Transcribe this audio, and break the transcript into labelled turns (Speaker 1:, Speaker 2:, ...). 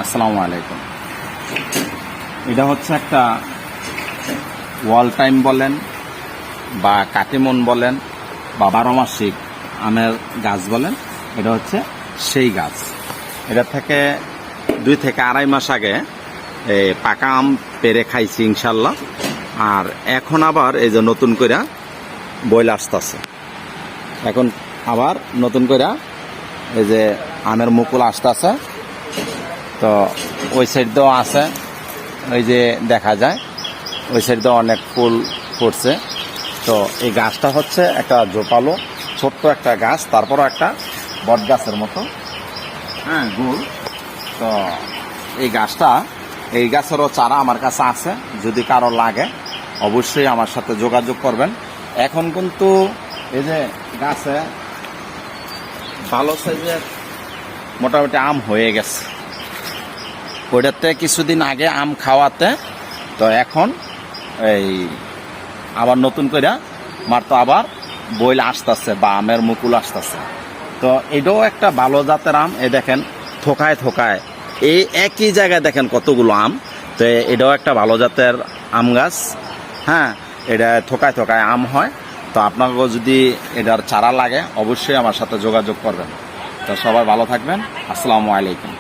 Speaker 1: আসসালামু আলাইকুম। এটা হচ্ছে একটা ওয়াল টাইম বলেন বা কাটিমন বলেন বা 12 মাসিক আমের গাছ বলেন, এটা হচ্ছে সেই গাছ। এটা থেকে 2 থেকে 2.5 মাস আগে পাকা আম পেরে খাইছি ইনশাল্লাহ। আর এখন আবার এই যে নতুন করে বইল আসতেছে, এখন আবার নতুন করে এই যে আমের মুকুল আসতেছে। তো ওই সাইড দিয়েও আছে, ওই যে দেখা যায় ওই সাইড দিয়ে অনেক ফুল ফুটছে। তো এই গাছটা হচ্ছে একটা জোপালো ছোট্ট একটা গাছ, তারপরও একটা বট গাছের মতো, হ্যাঁ, গোল। তো এই গাছটা, এই গাছেরও চারা আমার কাছে আছে, যদি কারো লাগে অবশ্যই আমার সাথে যোগাযোগ করবেন। এখন কিন্তু এই যে গাছে ভালো সাইজের মোটামুটি আম হয়ে গেছে। ওইটাতে কিছুদিন আগে আম খাওয়াতে, তো এখন এই আবার নতুন করে মারতো আবার বইল আসতেছে বা আমের মুকুল আসতেছে। তো এটাও একটা ভালো জাতের আম। এই দেখেন থোকায় থোকায় এই একই জায়গায় দেখেন কতগুলো আম। তো এটাও একটা ভালো জাতের আম গাছ, হ্যাঁ, এটা থোকায় থোকায় আম হয়। তো আপনাকেও যদি এটার চারা লাগে অবশ্যই আমার সাথে যোগাযোগ করবেন। তো সবাই ভালো থাকবেন। আসসালামু আলাইকুম।